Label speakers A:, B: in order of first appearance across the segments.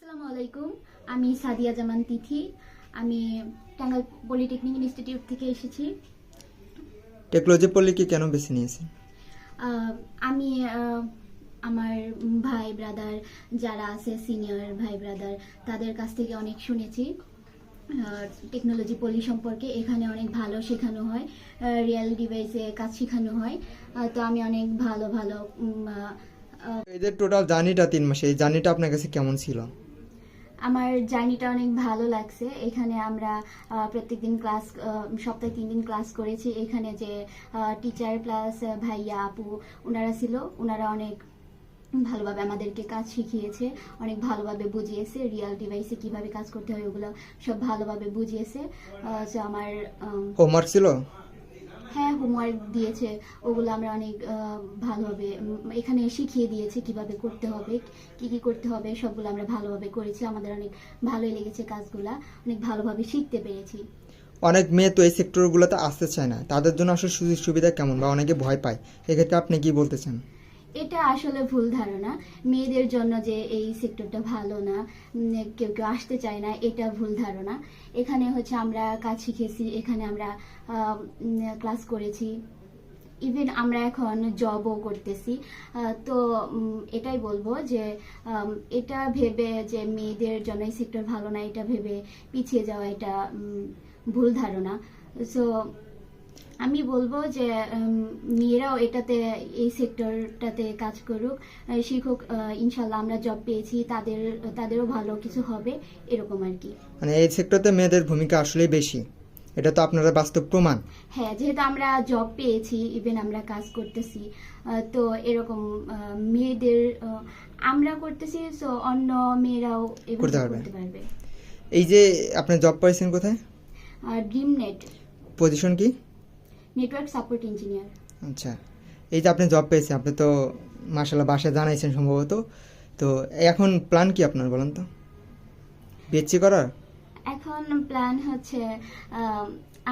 A: আসসালামু আলাইকুম। আমি সাদিয়া জামান তিথি। আমি টাঙ্গাইল পলিটেকনিক ইনস্টিটিউট থেকে এসেছি।
B: টেকনোলজি পড়লে কি কেন বেছে নিয়েছেন?
A: আমি আমার ভাই ব্রাদার যারা আছে, সিনিয়র ভাই ব্রাদার, তাদের কাছ থেকে অনেক শুনেছি টেকনোলজি পলি সম্পর্কে। এখানে অনেক ভালো শেখানো হয়, রিয়েল ডিভাইসে কাজ শেখানো হয়। তো আমি অনেক ভালো ভালো
B: এই যে টোটাল জার্নিটা 3 মাসে, এই জার্নিটা আপনার কাছে কেমন ছিল?
A: আমার জার্নিটা অনেক ভালো লাগছে। এখানে আমরা প্রত্যেকদিন ক্লাস, সপ্তাহে 3 দিন ক্লাস করেছি। এখানে যে টিচার প্লাস ভাইয়া আপু ওনারা ছিল, ওনারা অনেক ভালোভাবে আমাদেরকে কাজ শিখিয়েছে, অনেক ভালোভাবে বুঝিয়েছে রিয়েল ডিভাইসে কিভাবে কাজ করতে হয়, ওগুলো সব ভালোভাবে বুঝিয়েছে। তো আমার
B: হোমওয়ার্ক ছিল?
A: হ্যাঁ, হোমওয়ার্ক দিয়েছে, ওগুলো আমরা অনেক ভালোভাবে এখানে শিখিয়ে দিয়েছে কিভাবে করতে হবে, কি কি করতে হবে, সবগুলো আমরা ভালোভাবে করেছি। আমাদের অনেক ভালোই লেগেছে কাজগুলা, অনেক ভালোভাবে শিখতে পেরেছি।
B: অনেক মেয়ে তো এই সেক্টরগুলোতে আসতে চায় না, তাদের জন্য আসলে সুযোগ সুবিধা কেমন, বা অনেকে ভয় পায়, এক্ষেত্রে আপনি কি বলতে চান?
A: এটা আসলে ভুল ধারণা। মেয়েদের জন্য যে এই সেক্টরটা ভালো না, কেউ কেউ আসতে চায় না, এটা ভুল ধারণা। এখানে হচ্ছে আমরা কাজ শিখেছি, এখানে আমরা ক্লাস করেছি, ইভেন আমরা এখন জবও করতেছি। তো এটাই বলবো যে এটা ভেবে যে মেয়েদের জন্য এই সেক্টর ভালো না, এটা ভেবে পিছিয়ে যাওয়া, এটা ভুল ধারণা। সো আমি বলবো যে মেয়েরাও এটাতে, এই সেক্টরটাতে কাজ করুক, শিখুক। ইনশাল্লাহ আমরা জব পেয়েছি, তাদেরও ভালো কিছু হবে, এরকম আর কি।
B: মানে এই সেক্টরতে মেয়েদের ভূমিকা আসলেই বেশি, এটা তো আপনারা বাস্তব প্রমাণ।
A: হ্যাঁ, যেহেতু আমরা জব পেয়েছি, ইভেন আমরা কাজ করতেছি, তো এরকম মেয়েদের আমরা করতেছি, সো অন্য মেয়েরাও এভাবে করতে পারবে।
B: এই যে আপনি জব পাইছেন কোথায়?
A: ড্রিম নেট,
B: পজিশন কি?
A: Network support engineer.
B: আচ্ছা, এই যে আপনি জব পেয়েছেন, আপনি তো মাশাআল্লাহ বাসায় জানাইছেন সম্ভবত, তো এখন প্ল্যান কি আপনার বলেন তো, বিএসসি করার?
A: এখন প্ল্যান হচ্ছে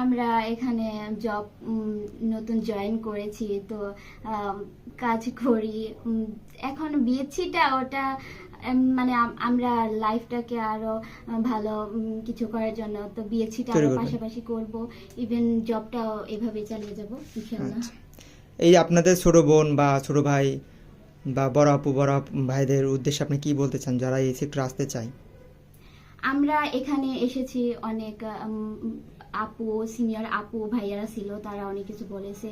A: আমরা এখানে জব নতুন জয়েন করেছি, তো কাজ করি। এখন বিএসসিটা ওটা মানে আমরা লাইফটাকে আরো ভালো কিছু করার জন্য, তো বিএসসিটা আরো পাশাপাশি করব, ইভেন জবটাও এভাবে চালিয়ে যাব ইনশাআল্লাহ।
B: আচ্ছা, এই আপনাদের ছোট বোন বা ছোট ভাই বা বড় আপু বড় ভাইদের উদ্দেশ্যে আপনি কি বলতে চান যারা এই সেক্টরে আসতে চায়?
A: আমরা এখানে এসেছি, অনেক আপু, সিনিয়র আপু ভাইয়ারা ছিল, তারা অনেক কিছু বলেছে।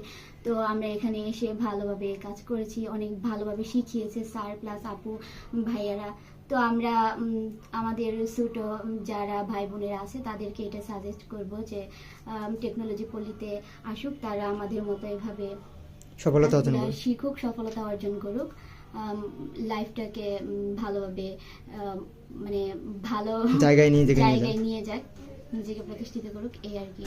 A: তো আমরা এখানে এসে ভালোভাবে কাজ করেছি, অনেক ভালোভাবে শিখিয়েছে স্যার প্লাস আপু ভাইয়ারা। তো আমরা আমাদের ছোট যারা ভাই বোনেরা আছে তাদেরকে এটা সাজেস্ট করব যে টেকনোলজি পলিতে আসুক, তারা আমাদের মতো এভাবে
B: সফলতা অর্জন করুক,
A: শিখুক, সফলতা অর্জন করুক, লাইফটাকে ভালোভাবে মানে ভালো
B: জায়গায় নিয়ে
A: যাক, নিজেকে প্রতিষ্ঠিত করুক, এই আর কি।